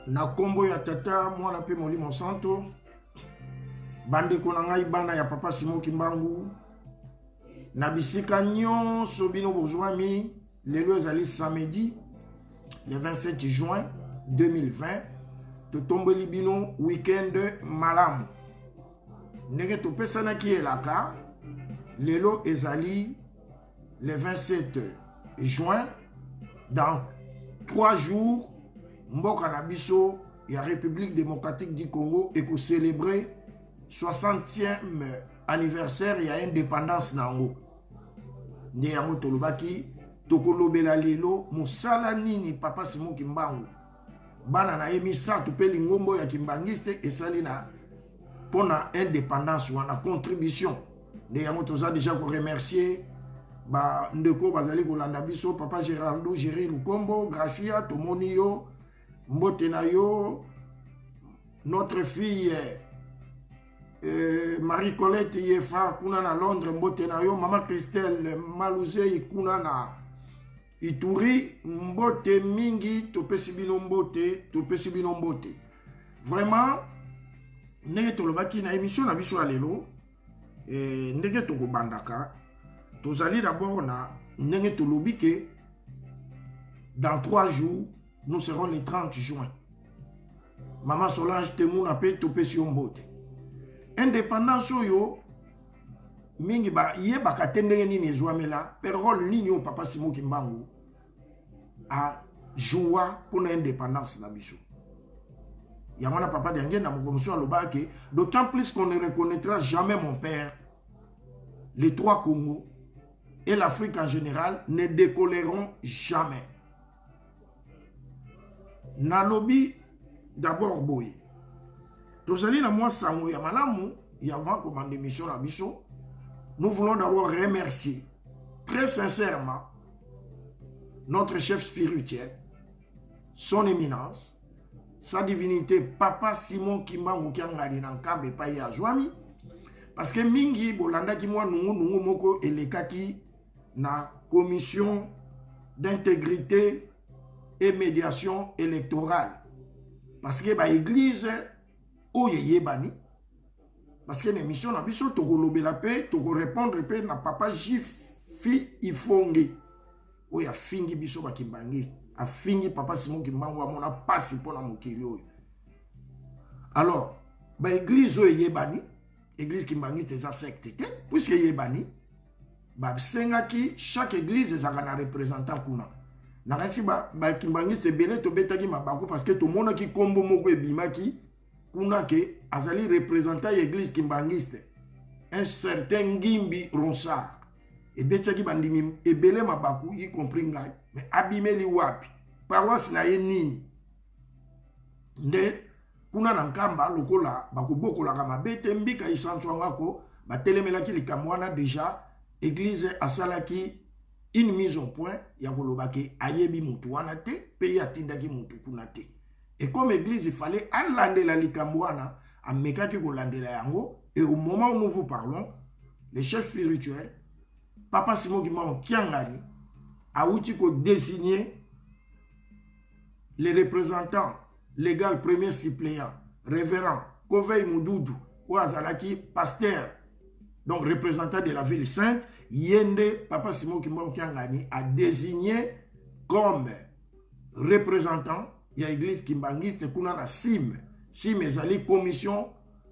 na kombo ya tata mwana pe Molimo Santo bande ko na ngai bana ya papa Simon Kimbangu na bisika nyonso bino bozwami lelo ezali samedi le 27 juin 2020 to tombeli bino weekend malamu ndenge topesanaki elaka lelo ezali le 27 juin dans 3 jours mboka na biso ya République démocratique du Congo et ko célébrer 60e anniversaire ya indépendance nango nde yango tolobaki tokolobela lelo musala nini papa Simon Kimbangu bana na emisatu pe lingombo ya kimbangiste esali na pona indépendance wana contribution nde yango toza déjà ko remercier ba ndeko bazali kolanda biso papa Géraldo Géry Lukombo Gracia tomoni yo mbote na yo notre fille Marie-Colette Yefa kuna na Londres mbote na yo mama Christelle Malouze kuna na Ituri mbote mingi topesi bino mbote vraiment ndenge tolobaki na émission na biso alelo ndenge tokobandaka tozali d'abord na ndenge tolobi ke dans 3 jours nous serons le 30 juin Maman Solange Temouna pe topesi mbote indépendance oyo mingi ba yebaka te ndenge nini ezwamela pe rôle nini o papa Simon Kimbangu a joué pour l'indépendance na biso yamana papa de na mokomoso alobaki d'autant plus qu'on ne reconnaîtra jamais mon père les 3 Congos et l'Afrique en général ne décolleront jamais nalobi d'abord boy tozali na moi sango ya malamu ya avant commander mission na biso nous voulons d'abord remercier très sincèrement notre chef spirituel son éminence sa divinité papa Simon Kimbangu Kiangari na Nkambe pa ya Zwami parce que mingi bolanda ki moi nungu moko elekaki na commission d'intégrité et médiation électorale parce que ba église oyeye bani parce que l'émission na biso tokolobela pe toko répondre pe na papa Jifi Ifongi oya fingi biso ba Kimbangi a fingi papa Simon Kimbangu amona pasi pona mokili oyo alors ba église oyeye bani église Kimbangi c'est sa secte puisque yebani ba sengaki chaque église ezaka na représentant kuna nakasi ba Kimbangi c'est belé to betaki mabako parce que tout monde qui kombo moko ebimaki kuna ke azali représentant l'église kimbangiste un certain Ngimbi Ronsard et betaki bandimi ebele mabaku y compris ngai mais abimeli wapi paroisse na ye nini nde kuna na Nkamba lokola bakobokola ka mabete mbika isantswanga ko batelemelaki likambo wana déjà église asalaki une mise au point ya kolobaki ayebi mutu wana te pe ya tindaki mutu kuna te. Et comme église, il fallait aller la likamboana, à mekaki kolandela yango. Et au moment où nous vous parlons, le chef spirituel, papa Simon Kimbangu Kiangari, a outil ko désigner les représentants légal premier suppléant, révérend Kovei Moudoudou, ou Azalaki, pasteur, donc représentant de la ville sainte, Yende, papa Simon Kimbangu Kiangari, a désigné comme représentant il y a l'église kimbangiste kuna na SIM ezali commission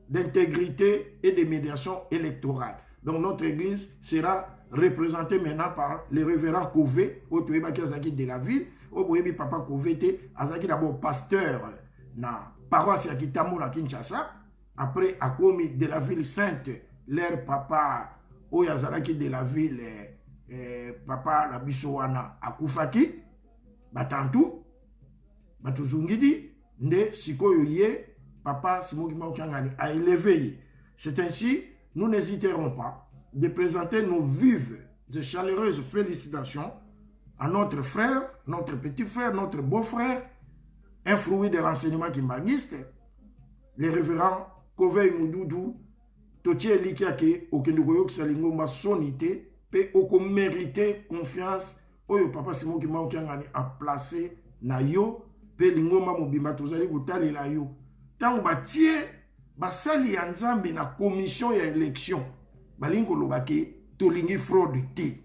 d'intégrité et de médiation électorale. Donc notre église sera représentée maintenant par le révérend Kové Otoeba Azaki de la ville, Oboyebi papa Kové te azaki d'abord pasteur na paroisse ya Kitambo na Kinshasa, après a commis de la ville sainte leur papa Oyazalaki de la ville papa na biso wana akufaki batantu batuzungidi nde sikoyo ye papa Simon Kimbangu Kiangari a élevé. C'est ainsi, nous n'hésiterons pas de présenter nos vives et chaleureuses félicitations à notre frère, notre petit frère, notre beau-frère, un fruit de l'enseignement kimbangiste, le révérend Kovei Moudoudou, Totie Likiake, Okendukoyok Salingoma Sonité, pe oko mérité confiance, oyo papa Simon Kimbangu Kiangari a placé na yo pe lingomba mobimba tozali kotalela yo tango batie basali ya nzambe na commission ya élection balingi koloba ke tolingi fraude te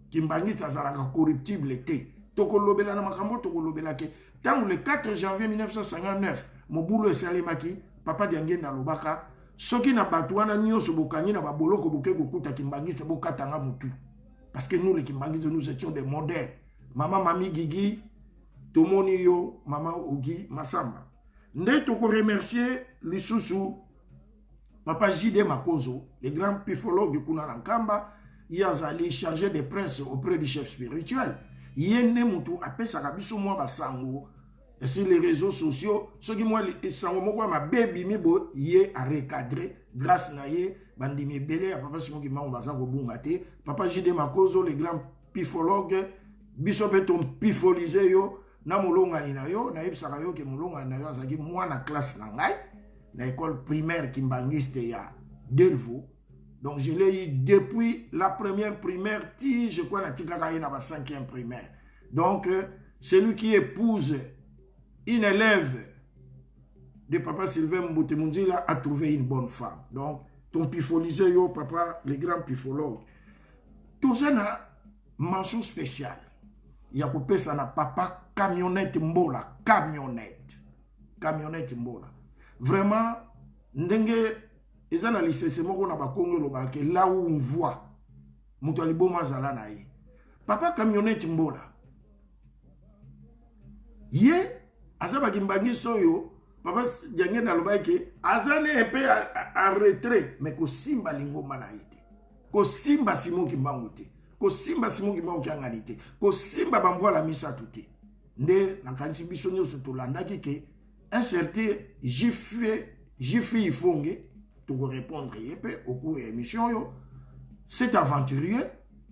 kimbangisi azalaka corruptible te tokolobela na makambo tokolobela ke tango le 4 janvier 1959 mobulu esalemaki papa Diangenda alobaka soki na bato wana nyonso bokangi na baboloko boke kokuta kimbangisi bokatanga mutu parce que nous les kimbangisi nous étions des modèles. Maman Mami Gigi tomoni yo Maman Ogi Masamba nde toko remercier lisusu papa J.D. Makozo le grand pifologue kuna na Nkamba yazali chargé de presse auprès du chef spirituel yene mutu apesaka biso mwa basango sur les réseaux sociaux soki mwa sango moko ma baby mibo ye a recadrer grâce na ye bandimi belé ya papa Simon Kimbangu baza ko bunga te papa J.D. Makozo le grand pifologue biso pe ton pifolisé yo na molongani na yo na yebisaka yo ke molongani na yo azaki mwana classe na ngai na école primaire kimbangiste ya Delvaux. Donc je l'ai eu depuis la première primaire, je crois na tikaka ye na ba 5e primaire. Donc celui qui épouse une élève de papa Sylvain Mbote-Mundila a trouvé une bonne femme. Donc ton pifolisé yo papa le grand pifologue. Tout ça na mention spéciale. Il y a coupé ça na papa camionnette Mbola, camionnette Mbola. Vraiment ndenge ils ont licencié moko na bakongo loba ke là où on voit mutu liboma zala na ye papa camionnette Mbola ye azaba kimbangiso yo papa Diangenda loba ke azali un peu en retrait mais ko simba lingoma na ite ko simba Simon Kimbangu te ko simba Simon Kimbangu kiangani te ko simba bamvoa la misa tout nde nakanisi biso nyonso tolandaki ke un certain Jifi Fonge pour répondre au cours de l'émission yo cet aventurier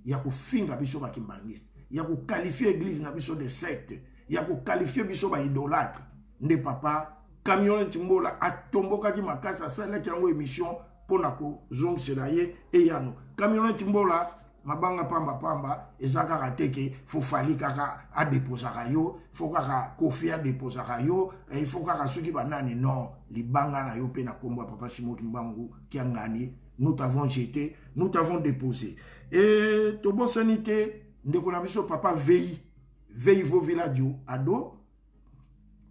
il a finga biso ba kimbangiste il a qualifié l'église na biso de secte il a qualifié biso ba idolâtre nde papa camionnette Mbola atomboka ki makasa sala ki yango émission pona ko zong selaye e yano camionnette Mbola mabanga pamba ezaka rateke faut fali kaka a déposer yo faut kaka kofi a déposer yo il faut kaka soki banani non libanga na yo pe na kombo papa Simon Kimbangu kiangani nous t'avons jeté nous t'avons déposé et to bon sanité ndeko na biso papa veille vos villages ado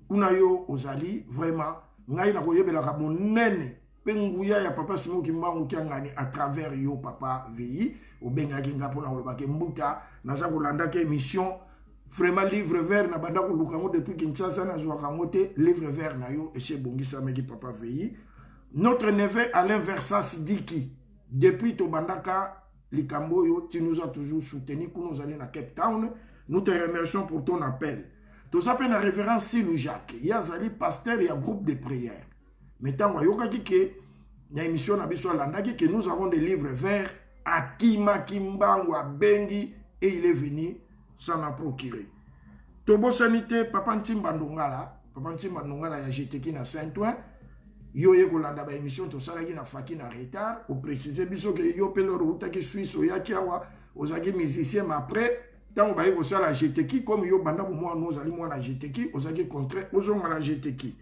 kuna yo ozali vraiment ngai na koyebela ka monene penguya ya papa Simon Kimbangu kiangani à travers yo papa veille au bengaki nga pona olobake mbuta naza kolanda ke émission vraiment livre vert na banda ko lukango depuis Kinshasa na zwa kango te livre vert na yo et chez Bongisa meki papa veille notre neveu Alain Versas Diki depuis to bandaka likambo yo tu nous as toujours soutenu pour nous aller na Cape Town nous te remercions pour ton appel to s'appelle la révérend Silou Jacques yazali pasteur et un groupe de prière maintenant yokaki ke na émission na biso landaki que nous avons des livres verts Akima Kimbangu Bengi et il est venu s'en a procuré. Tobo sanité papa Ntimba Ndongala ya jeteki na Saint-Ouen yo ye kolanda ba émission to salaki na faki na retard au préciser biso que yo pelo ruta ki Suisse ya kiawa ozaki musicien mais après tant ba yo sala jeteki comme yo banda bo moi nous ali moi na jeteki ozaki contraire ozonga na jeteki.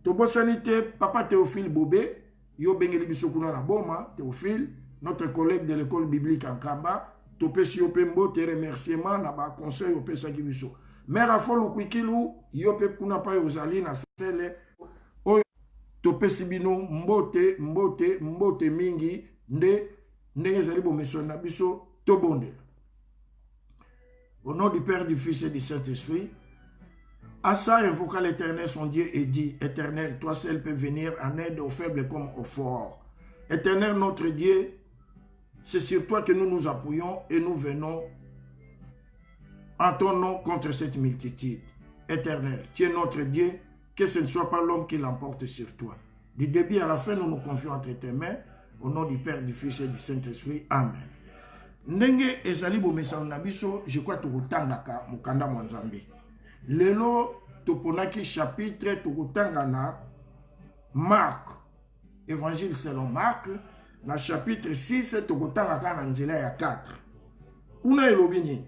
Tobo sanité papa Théophile Bobé yo bengeli biso kuna na boma Théophile notre collègue de l'école biblique en Kamba, topesi yope mbote remerciement na ba conseil yope saki biso. Mère afolo kwikilu yope kuna pa yozali na sele oyo topesi bino mbote mingi nde ezali bomeso na biso tobonde. Au nom du Père, du Fils et du Saint-Esprit, Asa invoqua l'Éternel son Dieu et dit: Éternel, toi seul peux venir en aide aux faibles comme aux forts. Éternel notre Dieu, c'est sur toi que nous nous appuyons et nous venons en ton nom contre cette multitude. Éternel, tu es notre Dieu, que ce ne soit pas l'homme qui l'emporte sur toi. Du début à la fin, nous nous confions entre tes mains, au nom du Père, du Fils et du Saint-Esprit. Amen. Ndenge ezali bomesano na biso, je crois tokotangaka mukanda mwa Nzambe. Lelo toponaki chapitre tokotanga na Marc, Évangile selon Marc, na chapitre 6, tokotanga ka na nzela ya 4. Una elobi nini?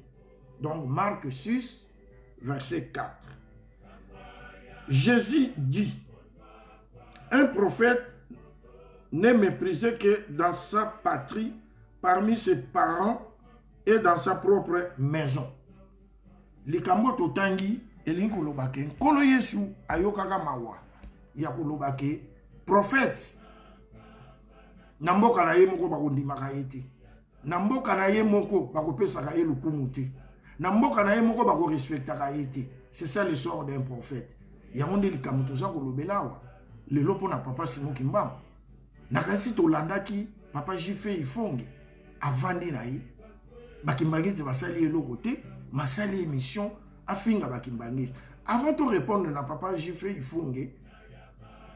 Donc Marc 6, verset 4. Jésus dit, un prophète n'est méprisé que dans sa patrie, parmi ses parents et dans sa propre maison. Likambo totangi elinko lobake nkolo Yesu ayokaka mawa ya kolobake prophète na mboka na ye moko bakondimaka ye te, na mboka na ye moko bakopesaka ye lokumu te, na mboka na ye moko bakorespectaka ye te. C'est ça le sort d'un prophète. Yango nde likambo toza kolobela awa lelo mpona papa Simon Kimbangu. Nakasi tolandaki papa Jife Ifonge avandi na ye bakimbangiste basali eloko te, masali émission afinga bakimbangiste. Avant de répondre na papa Jife Ifonge,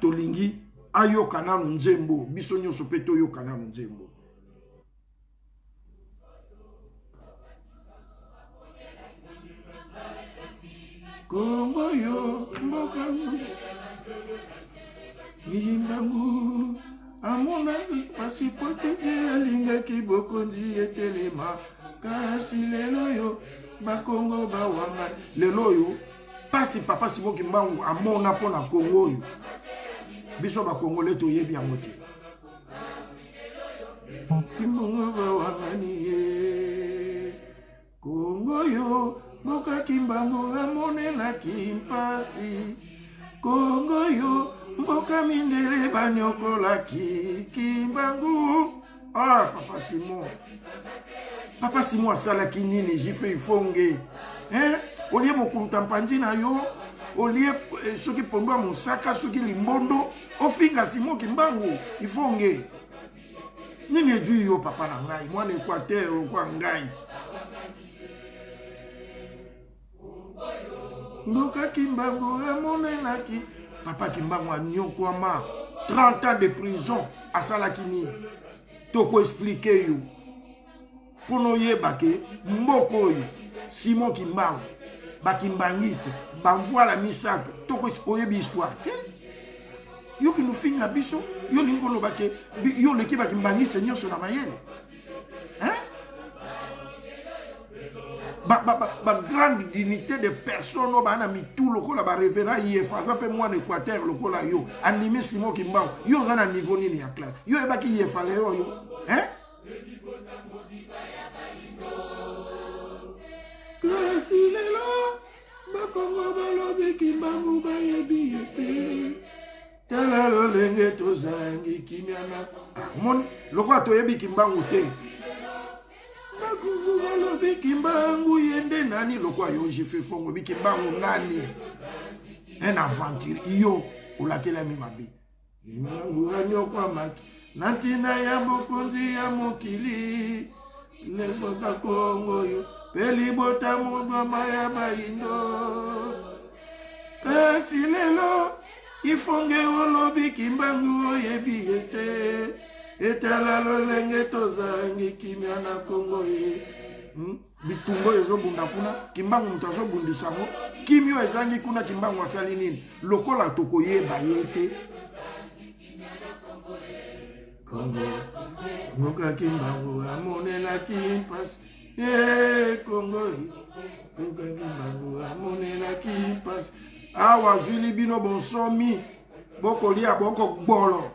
tolingi ayoka na nzembo biso nyonso pe toyoka na nzembo. Kongo yo mboka Kimbangu amona pasipote je alingaki bokonzi etelema kasi lelo yo bakongo bawanga lelo yo pasi papa Simon Kimbangu amona pona Kongo yo biso bakongole toyebi yango te. Kimbangu bawanga ni ye Kongo yo mboka Kimbangu amonelaki mpasi Kongo yo mboka mindele banyokolaki Kimbangu. Ah, Papa Simon asalaki nini Jife Ifonge? Olie mokuluta mpanzi na yo, olie soki pondwa mosaka, soki limbondo, ofinga Simon Kimbangu Ifonge. Nini ejui yo papa na ngai, mwana Equateur lokwa ngai. Mboka Kimbangu amonelaki papa Kimbangu anyokwama 30 ans de prison asalaki nini? Toko expliquer yo pono yebake mboko oyo Simon Kimbangu bakimbangiste bamvoila misato toko oyebi histoire te yo ki nufinga biso yo lingolo bake yo leki bakimbangiste nyonso na mayele grande dignité de personnes au bana mitou lokola ba révérend yefaza pe moi Équateur lokola yo animé Simon Kimbangu yo za na niveau nini ya classe yo ebaki yefale yo kasi lelo bakongo balobi Kimbangu bayebi ete tala lolenge tozangi kimiana moni lokola toyebi Kimbangu te bakongo balobi Kimbangu yende nani lokola yo Jife Fongo bi Kimbangu nani un aventure yo olakela mi mabe Kimbangu anyokwa maki nantina ya bokonzi ya mokili leboka Kongo yo peli bota mudwa ya baindo kasi lelo Ifonge olobi Kimbangu oyebi ete etala lolenge tozangi kimia na Kongo ye bitumbo ezobunda kuna Kimbangu mutu azobundisa ngo kimio ezangi kuna Kimbangu asali nini lokola tokoyeba ye te Kongo mboka Kimbangu amonelaki mpasi Kongo mboka Kimbangu amonelaki mpasi awa zwili bino bonsomi bokolia boko gbolo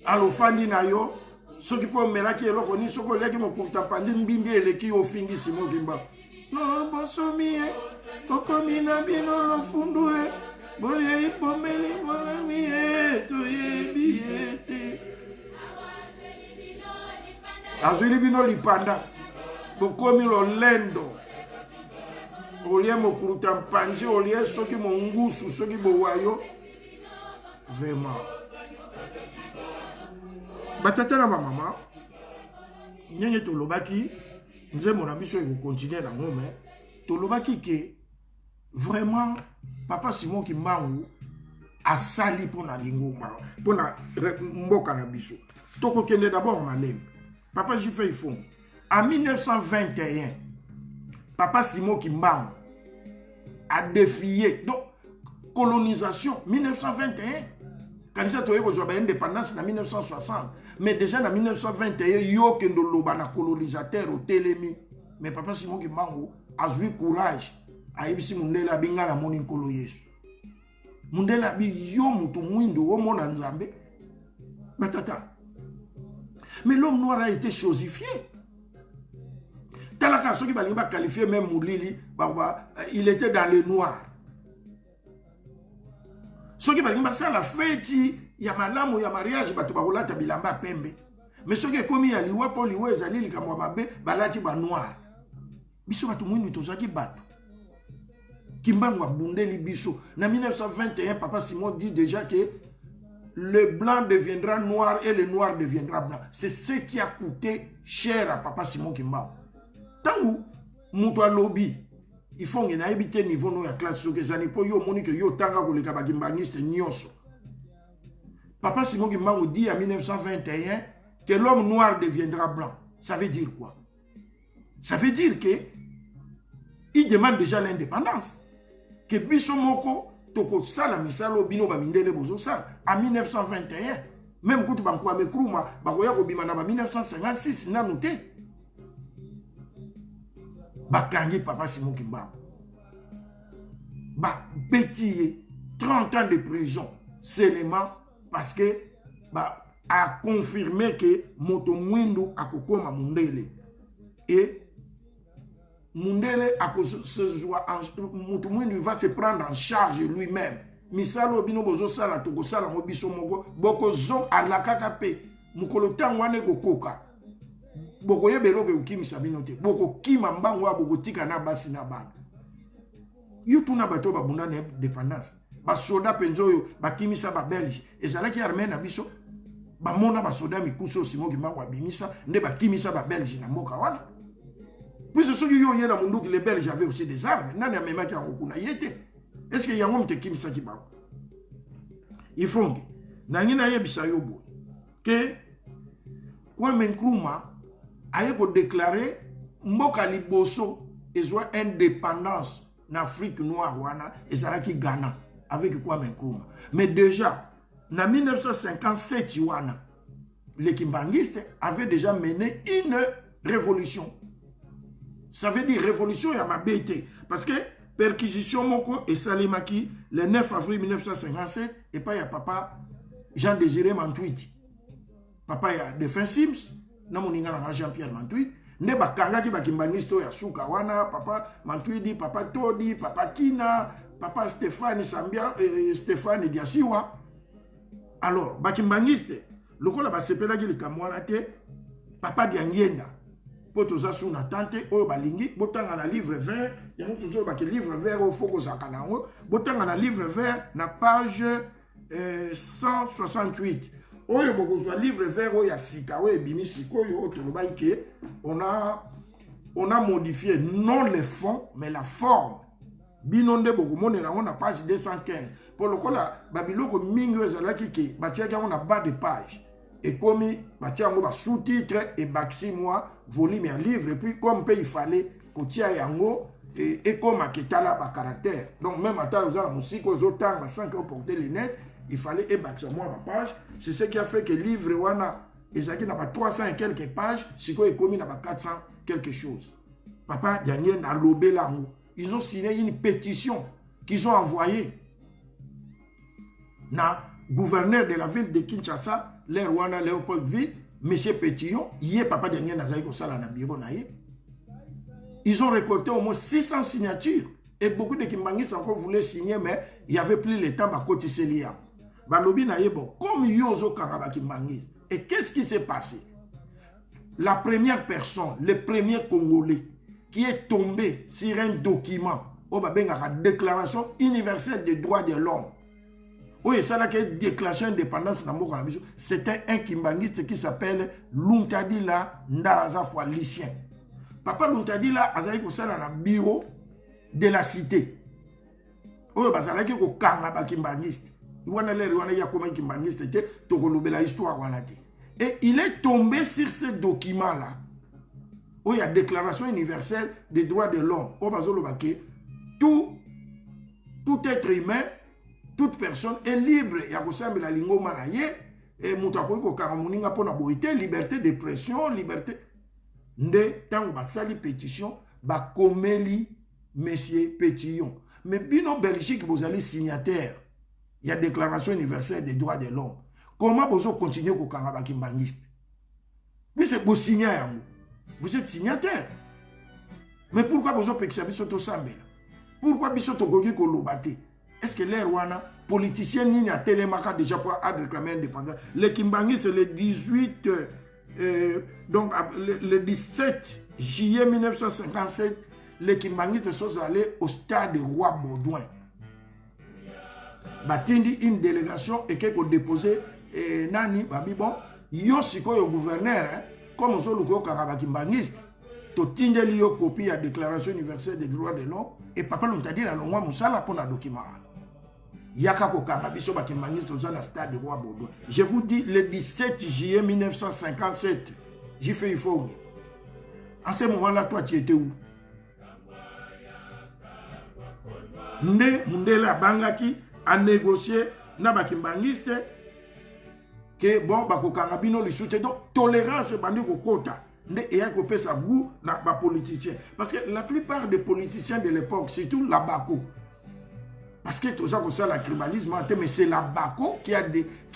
alofandi na yo soki po melaki eloko ni soko liaki mokuta pandi mbimbi eleki ofingi Simon Kimbangu no bonsomi bokomi na bino lofundu boye ipomeli molami toyebi ete azwili bino lipanda bokomi lolendo olie mokuta mpanzi olie soki mongusu soki bowayo vraiment batata na mama nyenye tolobaki nzembo na biso ekokontinue na ngome tolobaki ke vraiment papa Simon Kimbangu asali pona lingoma pona mboka na biso tokokende d'abord malembe papa Jife Ifonge en 1921 papa Simon Kimbangu a défié donc colonisation 1921 kanisa toye ko zoba indépendance na 1960 mais déjà en 1921 yo kendo loba na colonisateur au telemi mais papa Simon Kimbangu a eu courage a yebisi mundela bingala moni nkolo Yesu Mundele bi yo mutu mwindo wo mona nzambe. Batata. Mais l'homme noir a été chosifié. Talaka ceux qui va qualifier même Moulili, il était dans le noir. Ceux qui va ça la fête, il y a malamu, il y a mariage, batu barola tabilamba pembe. Mais ceux qui commis à liwa pour liwa ezali likamwa mabe balati ba noir. Biso batu mwindu tozaki batu. Kimbangu abundeli biso. Na 1921, Papa Simon dit déjà que le blanc deviendra noir et le noir deviendra blanc. C'est ce qui a coûté cher à Papa Simon Kimbangu. Tant où Moutoua lobby, il faut qu'il y ait un niveau de la classe sociale pour yo moni que yo tanga ko le kabakimbaniste nyoso. Papa Simon Kimbangu dit en 1921 que l'homme noir deviendra blanc. Ça veut dire quoi? Ça veut dire que il demande déjà l'indépendance. Que biso moko toko sala misalo bino ba mindele bozo sala en 1921 même kutu bankwa mekruma bakoya ko bimana ba 1956 na noté bakangi Papa Simon Kimbangu ba bétillé 30 ans de prison seulement parce que ba a confirmé que moto mwindu akokoma mundele et Mundele va se prendre en charge lui-même. Misalo bino bozo sala toko sala mobiso mogo boko zon alaka kape mukolo tangwane kokoka boko yebelo ke ukimi sabino te boko kima mbango wa boko tika na basi na bana yutu na bato babunda na dépendance ba soda penzoyo bakimisa ba belge ezalaki armée na biso ba mona ba soda mikuso Simon Kimbangu abimisa nde bakimisa ba belge na mboka wana. Puisque ceux qui ont eu dans les Belges avaient aussi des armes. Est-ce qu'il y a un homme qui m'a dit il faut que Kwame Nkrumah a déclaré Mboka Liboso et soit indépendance en Afrique noire et ça qui Ghana avec Kwame Nkrumah. Mais déjà, en 1957, les Kimbanguistes avaient déjà mené une révolution. Ça veut dire révolution à ma BT. Parce que perquisition Moko et Salimaki, le 9 avril 1957, et pas il y a papa Jean-Désiré Mantuiti. Papa il y a Defense Sims, non mon ingénieur Jean-Pierre Mantuiti. Ne bakanga ki bakimbangisto ya suka wana, papa Mantuiti, papa Todi, papa Kina, papa Stéphane Sambia, Stéphane Diasiwa. Alors, bakimbangiste, le ko la basepela ki likamwana te, papa Diangienda. Potoza suna tante oyo balingi botanga na livre vert yango toujours ba ke livre vert au foko zakanango botanga na livre vert na page 168 oyo bokozwa livre vert oyo ya sika oyo ebimi sikoyo toloba ke on a modifié non le fond mais la forme binonde bokomonela ngo na page 215 pour lokola babiloko mingi ezalaki ke batiaki yango na bas de page. Et comme il sous-titre et baxi moi volume un livre et puis comme il fallait kotia yango et comme aketala ba caractère donc même à ta la musique aux autres sans que porter les lunettes il fallait et baxi moi ma page c'est ce qui a fait que le livre wana ezaki na pas 300 et quelques pages siko et comme na pas 400 quelque chose papa Daniel na lobé là ils ont signé une pétition qu'ils ont envoyée na gouverneur de la ville de Kinshasa le Rwanda Léopoldville, M. Pétillon, hier papa dernier Nazaï Kosala na bureau naïe. Ils ont récolté au moins 600 signatures. Et beaucoup de Kimbanguistes encore voulaient signer, mais il n'y avait plus le temps à cotiser l'IA. Balobi naïe bon, comme Yozo Karaba Kimbanguiste. Et qu'est-ce qui s'est passé? La première personne, le premier Congolais, qui est tombé sur un document, la Déclaration universelle des droits de l'homme. Oui, ça qui a déclenché l'indépendance dans Mboka Nabiso, c'était un Kimbanguiste qui s'appelle Luntadila Ndaraza Lycien. Papa Luntadila a été dans le bureau de la cité. Oui, parce qu'il a été au Kanga Kimbanguiste. Il y a comme un Kimbanguiste, la histoire. Et il est tombé sur ce document-là. Où il y a Déclaration universelle des droits de l'homme. Tout être humain, toute personne est libre. Il y a la lingo manaye et mutakoiko karamuninga pona boité, liberté d'expression, liberté. Nde tango basali pétition, ba komeli monsieur Pétillon. Mais bino Belgique vous allez signataire. Il y a déclaration universelle des droits de l'homme. Comment vous continuez au Kangaba Kimbangiste? Puis c'est pour signer. Vous êtes signataire. Mais pourquoi vous avez Bisoto Sambela? Pourquoi Bisoto Gogi Kolobate? Est-ce que les Rwanda, politiciens, n'y a télémaka déjà pour réclamer l'indépendance? Le Kimbangi, c'est le 18, donc le 17 juillet 1957, les Kimbangi sont allés au stade Roi Baudouin. Batindi une délégation et qui a déposé Nani, Babi bon, yo siko yo gouverneur, comme on le Karaba Kimbangiste. Totinde liyo copie la déclaration universelle des droits de l'homme et papa l'ont dit dans le mois Moussala pour un document. Yaka ko Karabiso Bakimbangiste dans le stade de Roi Baudouin. Je vous dis, le 17 juillet 1957, j'ai fait une fois. En ce moment-là, toi, tu étais où? Mundela Bangaki a négocié na Bakimbangiste que bon, Bakokangabino le soutient. Donc, tolérance, bandi ko kota. Et il y a sa goût na ba politicien. Parce que la plupart des politiciens de l'époque, surtout la Bako, parce que tout ça, la tribalisme, mais c'est la Bako qui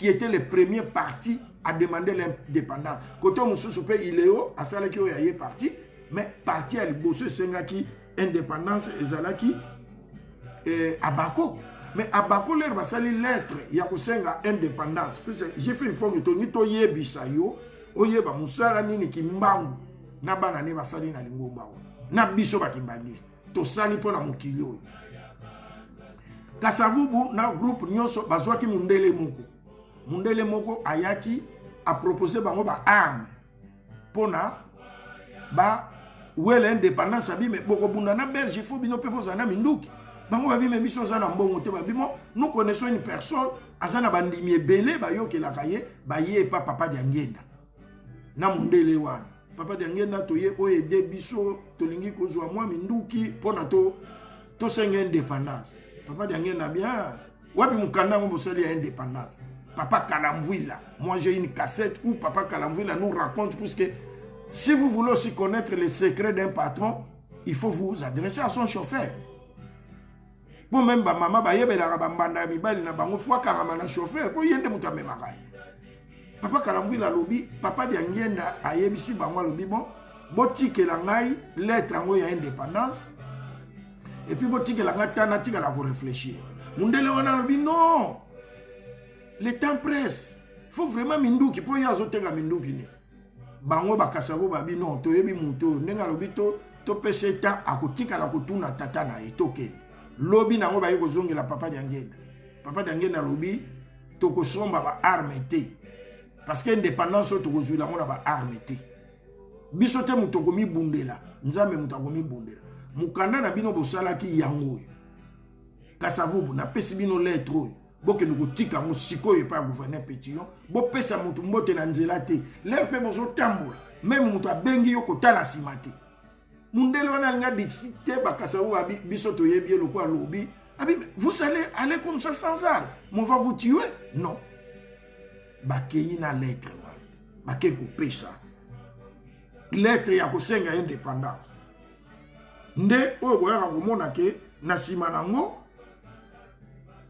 était le premier parti à demander l'indépendance. Côté Moussou il est haut, à ça qui est parti, mais parti à l'Ibossu, Sengaki, indépendance, et Zalaki, à Bako. Mais à Bako, l'air va salir lettre, il y a Senga indépendance. J'ai fait une fois que tu as bisayo. Oye ba musala nini kimbangu na bana ne basali na lingomba na biso ba kimbangiste to sali pona mukilio Kasavubu na groupe nyonso bazwaki mundele moko ayaki a proposé bango ba arme pona ba wele indépendance abi me boko bunda na Belge faut bino pepo zana minduki bango ba bime biso zana mbongo te ba bimo nous connaissons une personne azana bandimi ebele ba yokela kaye ba ye pa papa Diangenda na mundele wana papa Diangenda toye oye de biso tolingi kozwa mwa minduki pona to senga indépendance papa Diangenda bien wapi mukanda ngo bosali ya indépendance papa Kalamvwila. Moi j'ai une cassette où papa Kalamvwila nous raconte puisque si vous voulez aussi connaître les secrets d'un patron, il faut vous adresser à son chauffeur. Pour même ba maman ba yebela ba mbanda mibali na bango fois karama na chauffeur pour yende mutamema kai. Papa Kalamvwila lobi, papa Diangenda ayebisi bango lobi bon, botike la ngai lettre ngo ya indépendance. Et puis botike la ngai tana tika la pour réfléchir. Mundele wana lobi non. Le temps presse. Il faut vraiment minduki pour yazotenga minduki ne. Bango bakasavo babi non, to yebi muto, nenga lobi to peseta akotika la kutuna tata na etoke. Lobi nango ba yeko zongi la papa Diangenda. Papa Diangenda lobi to ko somba ba arme te. Parce que indépendance to ko zuila ngona ba arme te. Biso te muto ko mi bundela, nzambe muto ko mi bundela. Mukanda na bino bosalaki yango. Kasavubu na pesi bino lettre. Boke nous tika mo sikoyo pa gouverneur Pétillon bo pesa mutu mbote na nzela te l'air pe bozo tambola même mutu abengi yo kotala simate mundele wana nga dicté bakasa ou abi biso to yebi lokwa lobi abi vous allez aller comme ça sans arme on va vous tuer non bakeyi na lettre wana bake ko pesa lettre ya ko senga indépendance nde o boya ko mona ke na sima nango.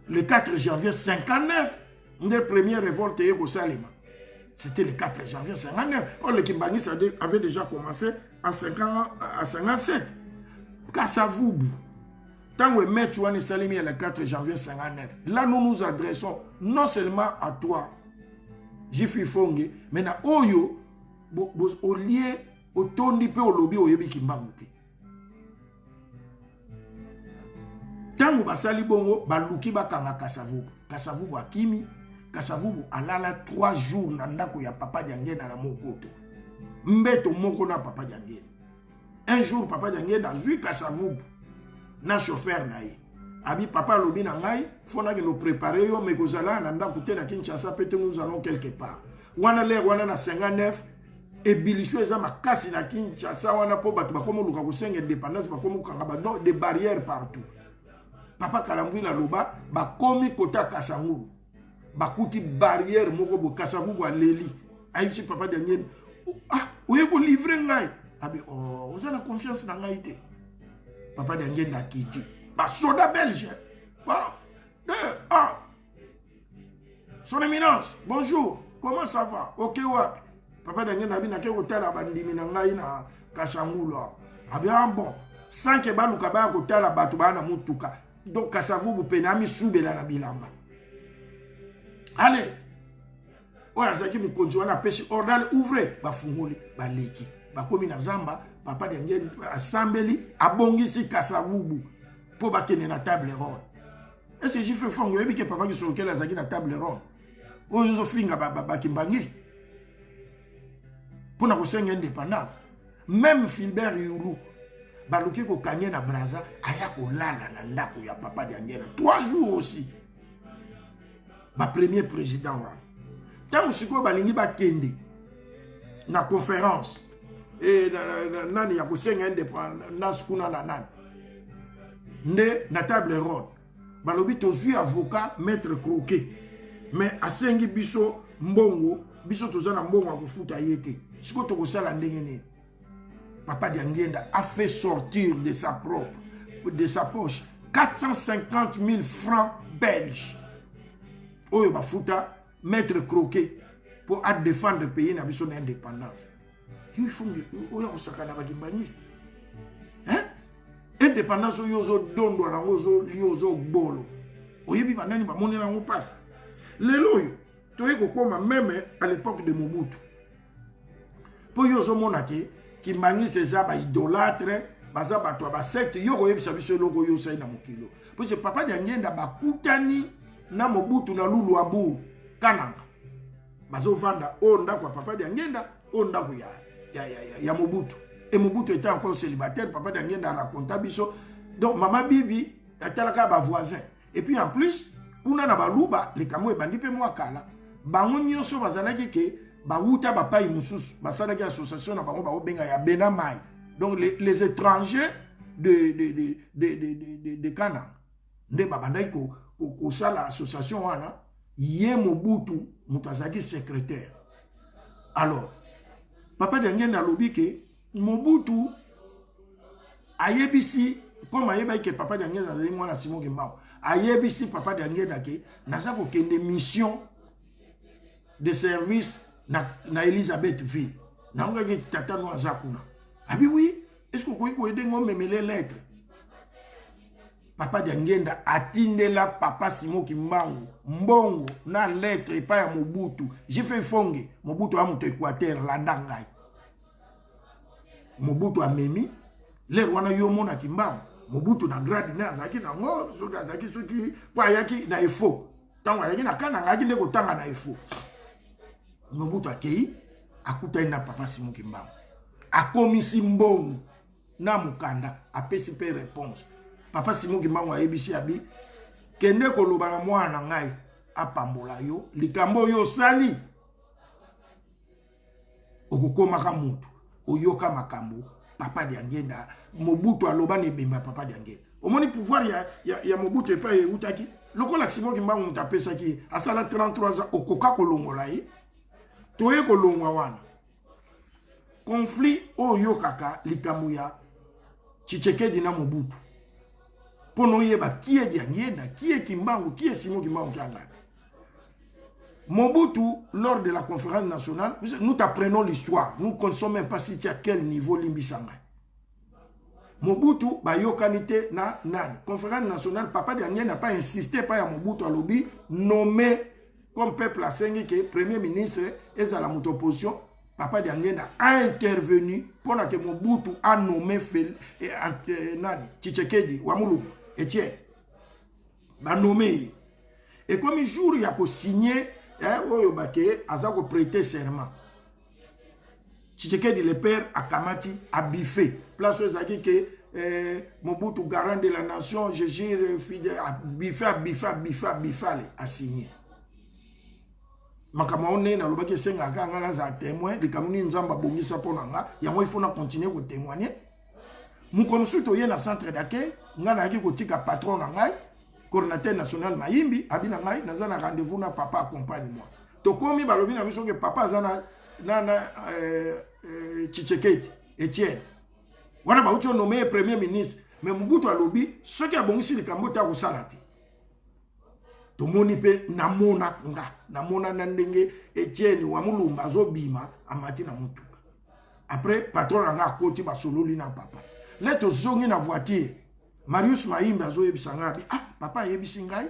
Le 4 janvier 59, une première révolte au Salima. C'était le 4 janvier 59. Or, le Kimbangiste avait déjà commencé en 57. Kasavubu. Tant que Maître Ouane Salimi est le 4 janvier 59, là nous nous adressons non seulement à toi, Jifi Fonge, mais à Oyo, au lieu, au tondi peu au lobby au Yebi Kimbangouti. Tango basali bongo baluki bakanga Kasavubu. Kasavubu akimi, Kasavubu alala 3 jours na ndako ya papa Diangenda na mokoto. Mbeto moko na papa Diangenda. Un jour papa Diangenda zui Kasavubu na chauffeur na ye. Abi papa lobi na ngai, fona que nous préparer yo mais kozala na ndako te na Kinshasa peut-être nous allons quelque part. Wana le wana na 59 et bilisho eza makasi na Kinshasa wana po batu bakomo luka kosenga indépendance bakomo kanga ba des barrières partout. Papa Kalamvwila loba bakomi kota Kasangulu bakuti barrière moko bo Kasavubu aleli ayibisi papa Diangenda ah oye ko livrer ngai abi oh vous avez confiance na ngai te papa Diangenda kiti ba soda belge ba Son éminence, bonjour, comment ça va? Ok, ouais. Papa Dangé n'a pas côté la bandimi na Kassangoula. Ah bien bon, sans que balu kaba côté la batuba na mutuka. Donc Kassavu bu penami soubela na bilamba. Allez. Oya zaki mu konzi na pesi ordal ouvre ba fungoli ba leki. Ba komi na zamba, papa Dangé asambeli abongisi Kassavu pour ba kene na table ronde. Est-ce que j'ai fait fongo yebi que papa qui sur lequel azaki na table ronde. Oyo zo finga ba kimbangiste. Pour na indépendance. Même Philbert Youlou, baluki ko kanye na braza, aya ko lala na ndako ya papa Dangé 3 jours aussi. Ba premier président wa. Tant siko balingi ba kende na conférence et nani ya ko senga indépendance kuna na nani. Nde na table ronde. Balobi tozui avocat maître Croquet. Mais asengi biso mbongo, biso tozana mbongo akufuta yete. Siko tokosala ndenge nini. Papa Dangé a fait sortir de sa poche 450 000 francs belges. Oyo bafuta maître Croquet pour défendre le pays na biso na indépendance. Il faut oyo kosakana ba kimbaniste. Hein? Indépendance oyo zo dondo na ozo liozo bolo. Oyebi banani ba moni na passe. Lelo yo toye kokoma même à l'époque de Mobutu. Pour yo zo monake Kimbangiste za ba idolâtre baza bato ba secte yo koyebisa biso loko yo sai na mokilo. Parce que papa Dangé ba kutani na Mobutu na Lulu Abu Kananga. Bazo vanda o ndako papa Dangé o ndako ya Mobutu. Et Mobutu était encore célibataire, papa Dangé raconta biso. Donc maman Bibi atalaka ba voisin. Et puis en plus, kuna na baluba le kamo e bandi pe mwa kala. Bango nyonso bazalaki ke ba wuta ba pai mususu basalaki association na bango ba obenga ya Benamai. Donc les étrangers de Kananga. Nde babandai ko sala association wana ye Mobutu mutazaki secrétaire. Alors papa Dangé na lobi ke Mobutu ayebisi comme ayeba ke papa Dangé azali mwana Simon Ngembao ayebisi papa Dangé ke naza ko kende mission de service na Elisabeth ville na ngaki tata no azakuna abi oui est-ce que ko aider ngom memele lettre papa Dangé atindela papa Simon Ngembao mbongo na lettre pa ya Mobutu j'ai fait fonge Mobutu amuto Équateur landa ngai Mobutu amemi l'air wana yo mona Ngembao Mobutu na grade na azaki na ngo soki azaki soki pa yaki na efo tango ayaki na Kananga aki ndeko tanga na efo Mobutu akei akuta na papa Simon Ngembao akomisi mbongo na mukanda apesi pe réponse papa Simon Ngembao ayebisi abi kende koloba na mwana ngai apambola yo likambo yo sali okukomaka mutu oyoka makambo papa Dangé Mobutu aloba ne bemba papa Dangé omoni pouvoir ya Mobutu epa utaki lokola Simon Ngembao mutapesaki asala 33 ans okoka kolongola ye toye kolongwa wana conflit oyo kaka likambo ya Tshisekedi na Mobutu pono yeba qui est Dangé qui est Ngembao qui est Simon Ngembao kianga. Mobutu, lors de la conférence nationale, nous apprenons l'histoire. Nous ne connaissons même pas si à quel niveau Limbisanga. Mobutu, bayokanite na nan. Conférence nationale, papa Dangé n'a pas insisté, pas à Mobutu à lobby, nommé comme peuple à que premier ministre et à la opposition. Papa Dangé a intervenu pour que Mobutu a nommé Tshisekedi, Wamulu, Etienne. Ba nommé. Et comme un jour, il y a signé, aza ko prêter serment. Tshisekedi le père à Kamati a biffé. Place où il que Mobutu garant de la nation, je gère fidèle a biffé a signé. Makamone na lobaki senga kanga na za témoin de kamuni nzamba bongisa ponanga ya moi il faut na continuer ko témoigner. Mukomsu to ye na centre d'accueil ngana ki ko tika patron na ngai coordinateur national Mayimbi abina ngai naza na rendez-vous na papa accompagne moi. To komi balobi na biso ke papa zana na Tshisekedi Etienne. Wana ba uti nommé premier ministre mais Mobutu alobi soki abongisi likambo ta ko salati. tomoni pe namona nga namona na ndenge Etienne wa Mulumba azobima amati na mutuka. Après patron nga akoti basololi na papa. Leto zongi na voiture. Marius Maimbe azoyebisa nga bi papa yebisi ngai.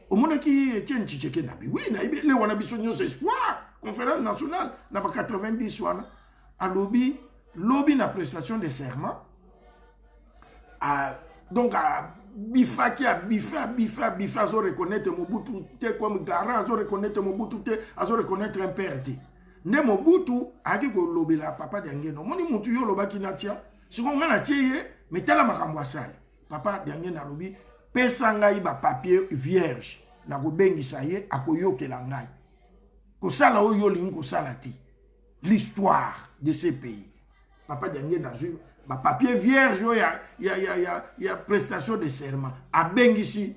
Omonaki Etienne Tshisekedi. Oui na ibe le wana biso nyonso espoir. Conférence nationale na ba 90 wana. Alobi lobby na prestation de serment. Donc Bifaki a Bifa zo reconnaître Mobutu te comme garant, zo reconnaître Mobutu te, zo reconnaître un père te. Ne Mobutu aki ko lobela papa Diangeno. Moni mutu yo lobaki na tia. Siko ngana tieye metala makambo asali. Papa Diangena lobi pesa ngai ba papier vierge na ko bengisa ye akoyokela ngai. Ko sala oyo lingi ko sala ti. L'histoire de ce pays. Papa Diangena zu ba papier vierge il y a prestation de serment a bengisi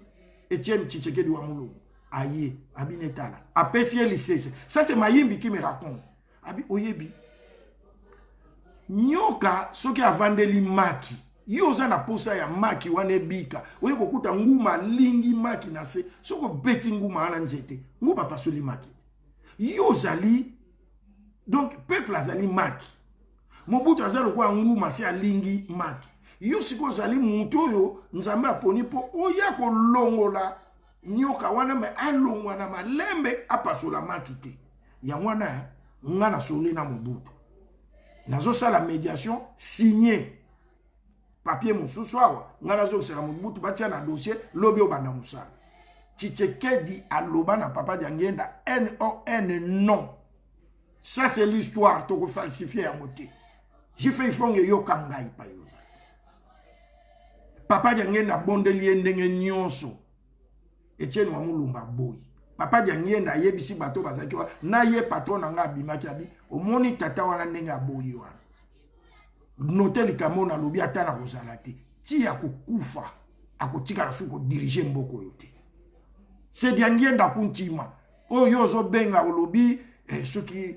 Etienne Tshisekedi wa Mulumba aye abinetala apesi lycée. Ça c'est Mayimbi qui me raconte. Abi oyebi nyoka soki avandeli maki yoza na posa ya maki wane bika oye kokuta nguma lingi maki na se soko beti nguma ana nzete nguma pasoli maki yozali donc peuple azali maki Mobutu azalo kwa nguma si alingi maki. Yo siko zali mutu oyo nzambe aponi po oya ko longola nyoka wana me alongwa na malembe apasola maki te. Ya mwana ngana soli na Mobutu. Nazo sala médiation signé papier mususu awa ngana zo sala Mobutu batia na dossier lobi obanda musala. Tshisekedi aloba na papa Diangenda non. Ça c'est l'histoire to ko falsifier ya moté. J'ai fait fonge yo kangai pa yoza. Papa Diangenda bondeli ndenge nyonso. Etienne wa Mulumba boy. Papa Diangenda yebisi bato bazaki wa na ye patron nga bimaki abi omoni tata wana ndenge aboyi wana. Noter likamona lobi atana kozala te. Ti ya kokufa akotika na suko diriger mboko yote. C'est Diangenda kuntima. Oyo zo benga olobi ceux qui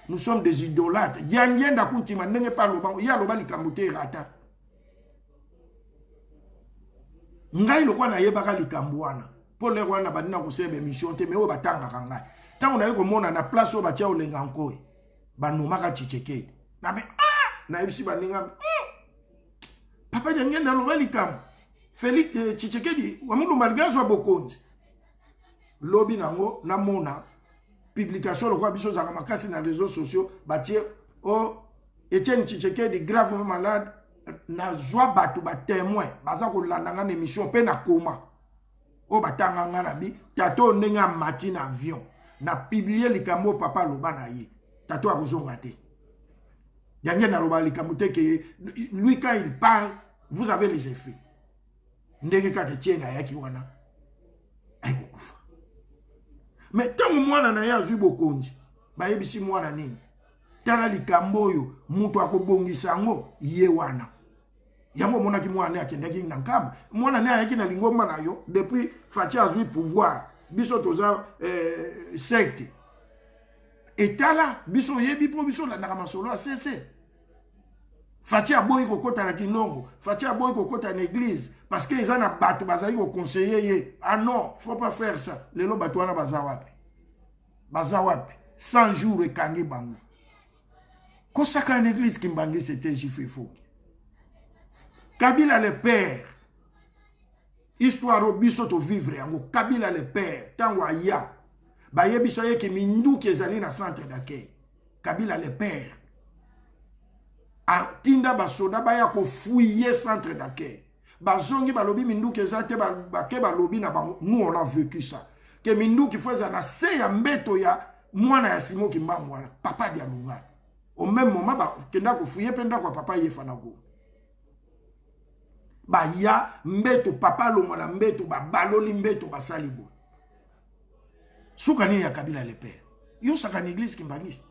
nous sommes des idolâtres. Diangenda kuntima ndenge pa lobango ya loba likambote rata. Ngai lokwa na yebaka likambo wana. Po le wana badina kosebe mission te me o batanga kangai. Tango na yeko mona na place o batia olenga nkoe. Banomaka Tshisekedi. Na me na yebisi baninga Papa Diangenda loba likambo. Félix Tshisekedi wa Mulumba ligazo bokonzi. Lobi nango na mona publication le roi biso za makasi na réseaux sociaux batie o Etienne Tshisekedi gravement malade na zwa batu ba témoin baza ko landanga na émission pe na koma o batanga ngana bi tato ndenge mati na avion na publier likambo papa loba na ye tato akozonga te yange na loba likambo te que lui quand il parle vous avez les effets ndenge ka Etienne ayaki wana ay kokufa. Mais tant mwana na ya zwi bokonzi ba yebisi mwana nini tala likambo oyo mutu akobongisa ngo ye wana yango mona ki mwana akendaki na nkamba mwana ne ayaki na lingomba na yo depuis Fachi azwi pouvoir biso toza secte etala biso yebi po biso la na masolo a cessé. Fachi aboyi kokota na kinongo Fachi aboyi kokota na église parce que ils en a battu bazali ko conseiller ye. Ah non, faut pas faire ça. Lelo batu wana bazawapi. Bazawapi 100 jours et kangi bango. Kosaka une église qui mbangi c'était Jifé Fongi. Kabila le père. Histoire obiso to vivre yango Kabila le père tango aya. Ba yebiso ye ki mindu ki ezali na centre d'accueil. Kabila le père. A tinda basoda baya ko fouiller centre d'accueil. Bazongi balobi mindu kezate bake balobi na bango. Nous on a vécu ça. Que mindu ki faisait na se ya mbeto ya mwana ya Simo Kimbangu wana papa dia lunga. Au même moment ba kenda ko fouiller penda kwa papa ye fanago. Ba ya mbeto papa longa na mbeto ba baloli mbeto basali bo. Suka nini ya Kabila le père. Yo saka na église kimbangiste.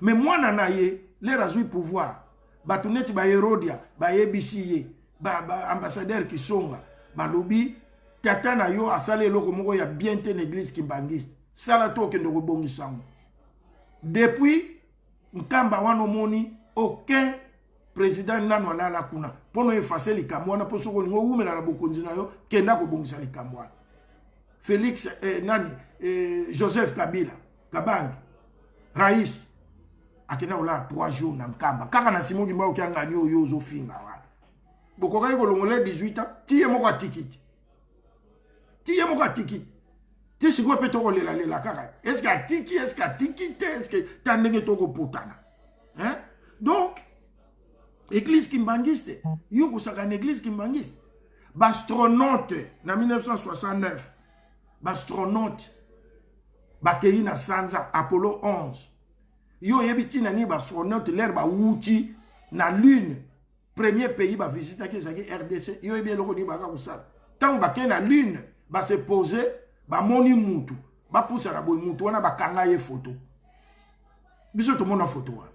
Mais mwana na ye les razui pouvoir batuneti ba Herodia ba yebisi ba ambassadeur Kisonga balobi tata na yo asale loko moko ya bien te l'église kimbangiste sala to kende ko bongisango depuis nkamba wana moni aucun président nano la kuna pour effacer les Kamwana, pour ce qu'on a na bokonzinayo, kenda ko bongisa les Kamwana. Félix, Joseph Kabila, Kabangi, Raïs, akena ola 3 jours na Nkamba. Kaka na Simon Gimba oki anga nyo yo zo finga wana. Bokoka ko longole 18 ans, ti yemo ka tikiti. Ti yemo ka tikiti. Ti sigwe pe toko lela kaka. Est-ce que tiki, est-ce que tikite, est-ce que ta ndenge toko potana. Hein? Donc, église kimbangiste, yo ko saka une église kimbangiste. Bastronaute na 1969. Bastronaute bakei na Sanza Apollo 11. Yo yebiti na ni bastronaute l'air ba wuti na lune. Premier pays ba visiter qui c'est RDC. Yo yebi loko ni baka kusala. Tant bakei na lune ba se poser ba moni mutu. Ba poussa na boy mutu wana ba kanga ye photo. Biso to mona photo wana.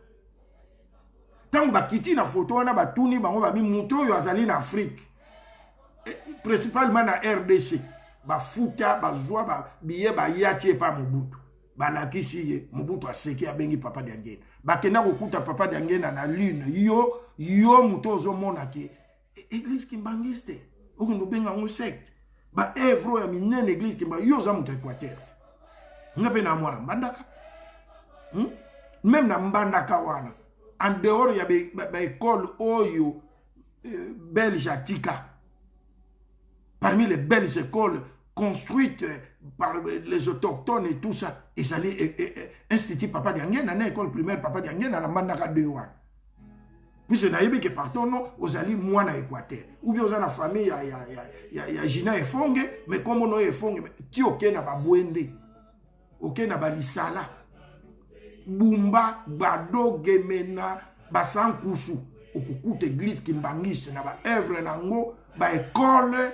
Tant bakiti na photo wana ba tuni bango ba mi mutu yo azali na Afrique. Principalement na RDC. Ba futa ba zwa ba biye ba yati pa Mobutu ba nakisi ye Mobutu aseki abengi papa Diangena ba kenda kokuta papa Diangena na lune yo muto mona ki église kimbangiste okundo benga un secte ba evro ya minene église kimba yo za muto Équateur ngape na mwana mbandaka même na mbandaka wana en dehors ya ba école oyo belge atika parmi les belles écoles construites par les autochtones et tout ça. Et ça allait institut Papa Diangena, dans l'école primaire Papa Diangena, dans Mandaka 2 ans. Puis c'est naïbe que partons, aux alliés, moi, na Équateur. Ou bien, dans la famille, il y a Gina et Fongue, mais comme on a Fongue, tu ok, n'a pas Bouende, ok, n'a pas Lissala, Bumba, Bado, Gemena, Bassan Koussou, au coucou d'église qui m'bangisse, n'a pas œuvre, nango, ba école,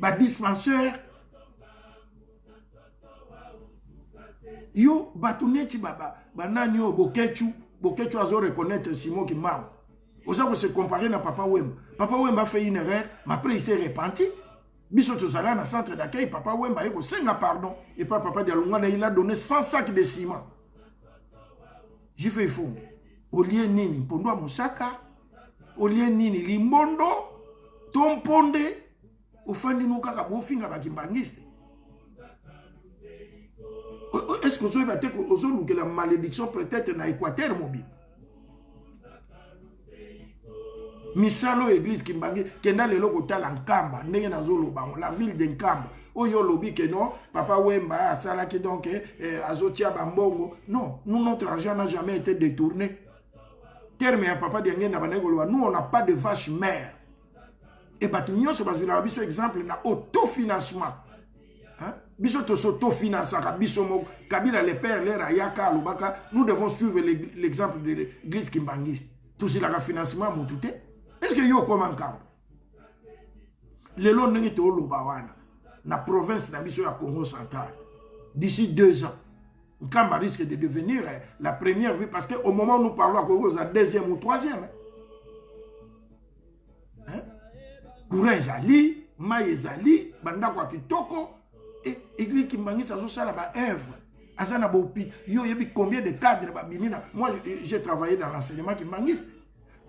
ba dispensaire yo batuneti baba banani yo bokechu azo reconnaître Simon Kimao osa ko se comparer na Papa Wemba fait une erreur mais après il s'est repenti biso to sala na centre d'accueil Papa Wemba ko senga pardon et pas Papa Dialungwana il a donné 100 sacs de ciment j'ai fait fond au lieu nini pondwa musaka au lieu nini limbondo tomponde ofandi no kaka bofinga bakimbangiste. Est-ce que vous avez que la malédiction peut-être na Équateur mobile? Misalo église kimbangi kenda lelo kotala Nkamba ndenge nazolo bango la ville de Nkamba oyo lobi que non Papa Wemba asala ki donc azotia bambongo non nous notre argent n'a jamais été détourné terme ya Papa Diangena banegolo nous on n'a pas de vache mère. Et bien, nous avons un exemple na autofinancement. Biso to s'autofinance, Kabila le père, les Rayaka, Lubaka, nous devons suivre l'exemple de l'église kimbangiste. Tout c'est le financement, mon tout. Est-ce que yo comment kam? Le long n'est pas Lubawana, na province na biso ya Congo central. D'ici 2 ans, Nkamba risque de devenir la première ville parce qu'au moment où nous parlons à Congo, c'est la 2e ou 3e. Courant ezali, mai ezali, bandako ya kitoko, et église kimbangiste azosala ba œuvre. Azana bopi, yo yebi combien de cadres ba bimina. Moi j'ai travaillé dans l'enseignement kimbangiste.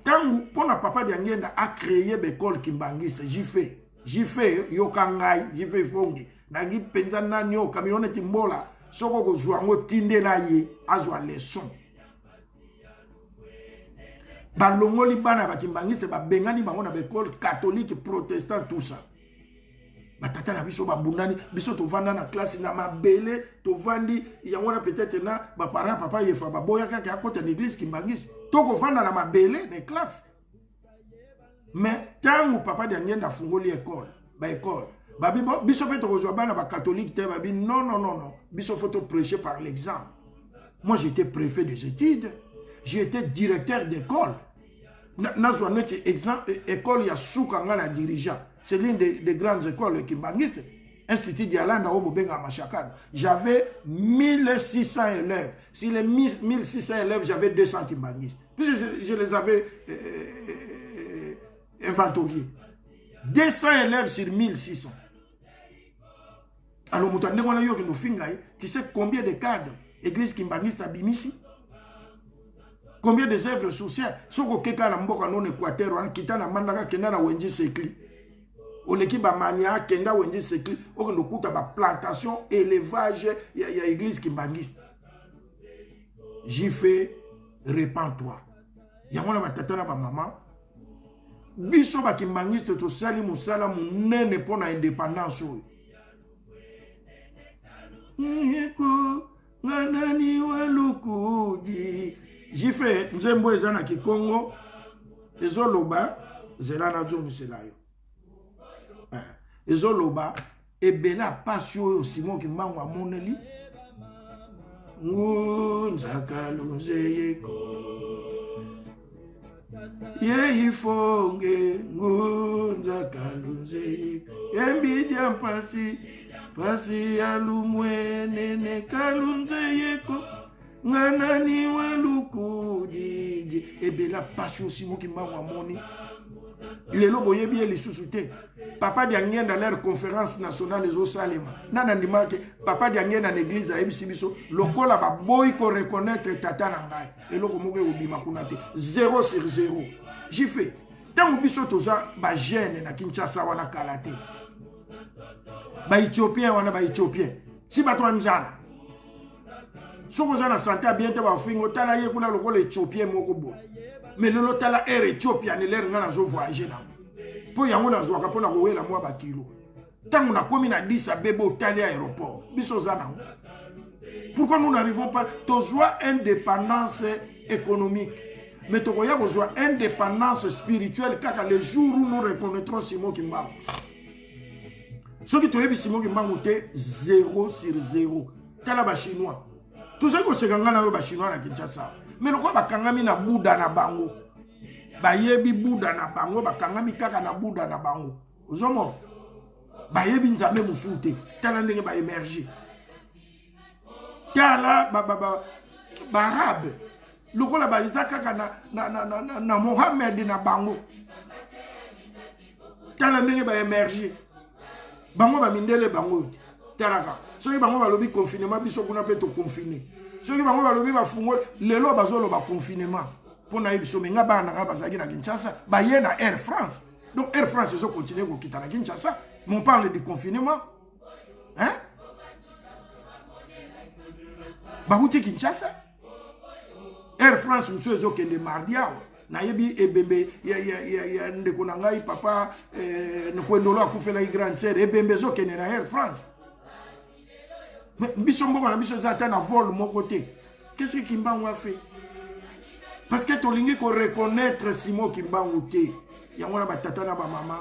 Quand pour na Papa Diangena a créé l'école kimbangiste, j'y fait yo kangai, j'y fait fongi. Nangi penzana nyo kamionete mbola, soko ko zwango tindela ye azwa leçon. Balongoli bana bakimbangise babengani bango na l'école catholique protestant tout ça batata na biso babundani biso tovanda na classe na mabele tovandi yango na peut-être na ba parents papa yefa baboya kaka côté de l'église kimbangise toko vanda na mabele na classe mais tangu Papa Diangena fungoli école babi biso pe toko zwa bana ba catholique te babi non biso faut prêcher par l'exemple. Moi j'étais préfet des études. J'ai été directeur d'école. Nazwa neti exemple école ya Soukanga la dirigeant. C'est l'une des grandes écoles kimbangistes. Institut Dialanda au Bobenga Machakad. J'avais 1600 élèves. Sur les 1600 élèves, j'avais 200 kimbangistes. Puis je les avais inventoriés. 200 élèves sur 1600. Alors, tu sais combien de cadres église kimbangiste a bimisi? Combien des œuvres sociales? Soko keka na mboka non Équateur, wana kita na mandaka kenda na wenji sekli. Oleki ba mania kenda wenji sekli, okendo kuta ba plantation, élevage, ya église kimbangiste. J'y fais, répands-toi. Yamona ba tata na ba maman. Biso ba kimbangiste to sali musala munene pona indépendance oyo. Nyeko nganani walukudi. J'y fais, nzembo ezana ki Congo, ezoloba, zelana zo miselayo. Ezoloba, ebela pasio yo Simon ki mbangu amoneli. Ngunzaka lunzeyeko. Ye ifonge, ngunzaka lunzeyeko. Embidia mpasi, pasi alumwe nene kalunzeyeko. Nganani waluku didi ebela passion Simon Kimbangu amoni lelo boyebi ye lisusu te papa di angenda leur conférence nationale les Salema nana ndimake papa di angenda na église a ebisi biso lokola ba boy ko reconnaître tata na ngai eloko moko obima kuna te 0 sur 0 j'y fais tango biso toza ba jeune na Kinshasa wana kalate ba Éthiopien wana ba Éthiopien si bato anzala soko za na santé a bien te ba fingo tala ye kuna lokola Éthiopien moko bo mais lelo tala air Éthiopien ne l'air ngana zo voyager na po yango na zo akapona ko wela mwa ba kilo tango na komi na 10 à bebo tali aéroport biso za na pourquoi nous n'arrivons pas tozwa indépendance économique mais tokoya kozwa indépendance spirituelle kaka le jour où nous reconnaîtrons Simon Kimbangu ce qui toyebi Simon Kimbangu te 0 sur 0 tala ba chinois tout ça que c'est gangana ba chinois na Kinshasa mais loko ba kangami na Bouddha na bango ba yebi Bouddha na bango ba kangami kaka na Bouddha na bango ozomo ba yebi nzambe musute tala ndenge ba émerger tala ba arabe loko la ba izaka kaka na Mohamed na bango tala ndenge ba émerger bango ba mindele bango tala ka ceux qui bango balobi confinement biso kuna pe to confiner ceux qui bango balobi ba fungo lelo bazolo ba confinement pona biso menga bana nga bazaki na Kinshasa ba ye na Air France donc Air France ils ont continué ko kita na Kinshasa mais on parle de confinement hein ba huti Kinshasa Air France monsieur zo kende mardi awa na yebi ebembe ya ndeko na ngai papa ne kwendolo akufela i grande sœur ebembe zo kende na Air France. Mais Bissombo na biso zata na vol mon côté. Qu'est-ce que Kimbangu a fait? Parce que tolingi ko reconnaître Simon Kimbangu te. Yangona ba tata na ba maman,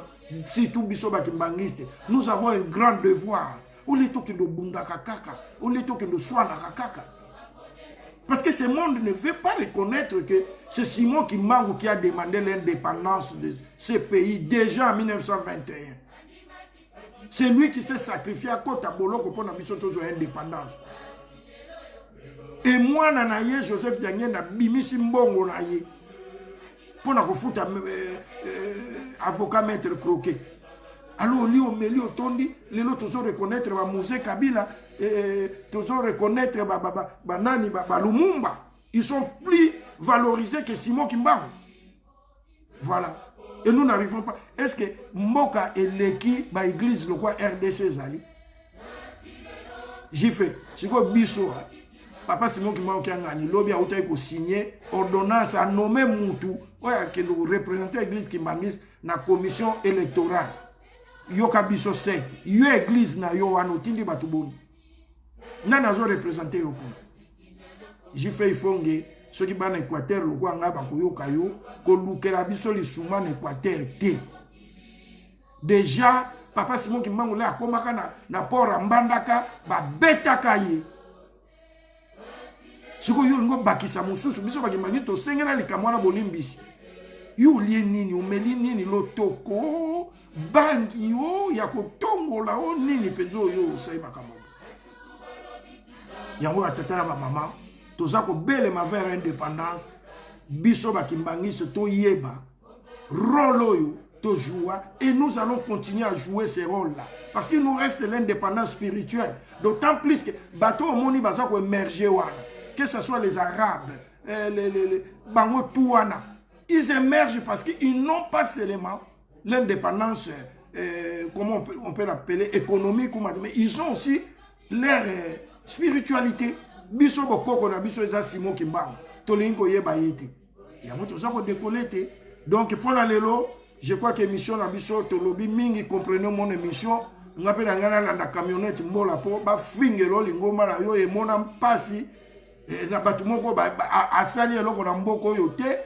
si tout biso ba kimbangiste, nous avons un grand devoir. Ou les to kendo bunda kakaka, ou les to kendo swana kakaka. Parce que ce monde ne veut pas reconnaître que c'est Simon Kimbangu qui a demandé l'indépendance de ce pays déjà en 1921. C'est lui qui s'est sacrifié à Kota Boloko pour notre indépendance. Et moi, Nanaye, Joseph Diangen, na bimisi mbongo na ye. Pour na kofuta avocat maître croquet. Alors, li au tondi, les autres ont reconnaître ba Mosé Kabila, tous ont reconnaître ba Nani, ba Lumumba. Ils sont plus valorisés que Simon Kimbangu. Voilà. Et nous n'arrivons pas. Est-ce que Mboka et Leki, ba église, le quoi RDC Zali? J'y fais. C'est quoi Bisso? Papa Simon Kimbangu qui a gagné. L'objet a été signé. Ordonnance a nommé Moutou. Qui nous représentait l'église Kimbangiste dans la commission électorale. Yoka Bisso 7. Yo église na yo anotindi batuboni. Nana zo représenté yoku. J'y fais Ifonge. Ceux qui sont en Équateur, le roi Ngaba Koyokayo, Kolukera Biso li souma en Équateur te. Déjà, Papa Simon Kimbangu là, komaka na port Mbandaka, ba betaka ye. Siko yo ngo bakisa mususu, biso bakimbangi to sengena likamwana bolimbisi. Yo lie nini, umeli nini lotoko, bangi yo, ya kotongola o nini penzo yo sai makambo. Yango atatala ba mama. Tozako belle ma vers indépendance biso bakimbangisi to yeba rôle yo to joua et nous allons continuer à jouer ce rôle là parce qu'il nous reste l'indépendance spirituelle d'autant plus que bateau moni bazako émerger wana que ce soit les arabes Bango Touana. Ils émergent parce qu'ils n'ont pas seulement l'indépendance, comment on peut l'appeler, économique, mais ils ont aussi leur spiritualité. Biso bokoko na biso eza Simon Kimbangu. Tolingo yeba yete. Yango toza ko déconnecter. Donc pour la lelo, je crois que émission na biso tolobi mingi comprenez mon émission. Ngape na ngana landa camionnette mbola po ba fingelo lingoma na yo e mona mpasi na batu moko ba asali eloko na mboko yo te.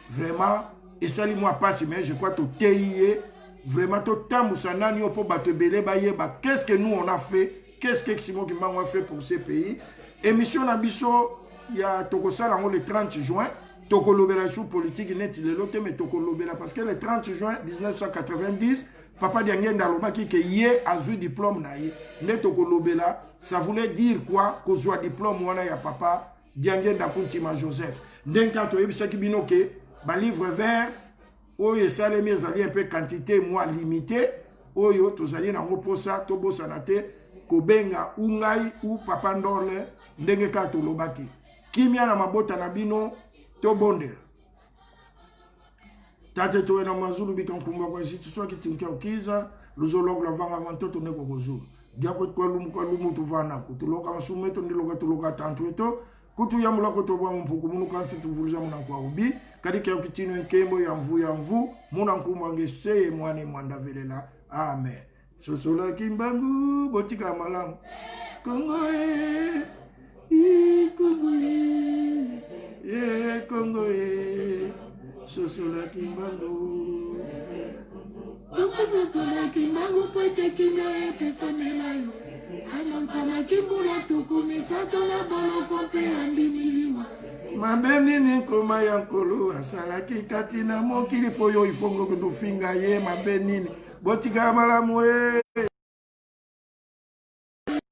Vraiment et sali moi passe mais je crois to teye vraiment to tambusa nani po bato belé ba yeba qu'est-ce que nous on a fait, qu'est-ce que Simon Kimbangu a fait pour ce pays. Émission na biso ya tokosala ngo le 30 juin tokolobela sur politique net le lote mais tokolobela parce que le 30 juin 1990 papa Diangenda lobaki que yé a eu diplôme na yé ne tokolobela ça voulait dire quoi ko zwa diplôme wana ya papa Diangenda Kuntima Joseph ndenka to yebisaki bino ke ba livre vert oyo esalemi ezali un peu quantité moi limité oyo tozali nango posa tobosana te kobenga ungai ou papa ndole ndenge ka tolobaki kimia na mabota na bino to bondela tate to na mazulu bikankumba kwa situ so kitinkia ukiza luzologo lavanga vantoto neko kozulu diako kwa lumu tuvana kutuloka masumeto ndiloka tuloka tantu eto kutu ya mulako to bwa mpuku munu kantu tuvuliza muna kwa ubi kadike ukitino nkembo ya mvu muna nkumwa ngeseye mwane mwanda velela amen Sosola Kimbangu botika malamu Kongo Kongo Kongo Sosola Kimbangu Sosola Kimbangu pote kinga pesa melayo Anon kama kimbula tukumisa tona bolo kompe andi miliwa Mabeni ni koma yankolo asalaki katina mokili poyo ifongo kundufinga ye mabeni botika malamu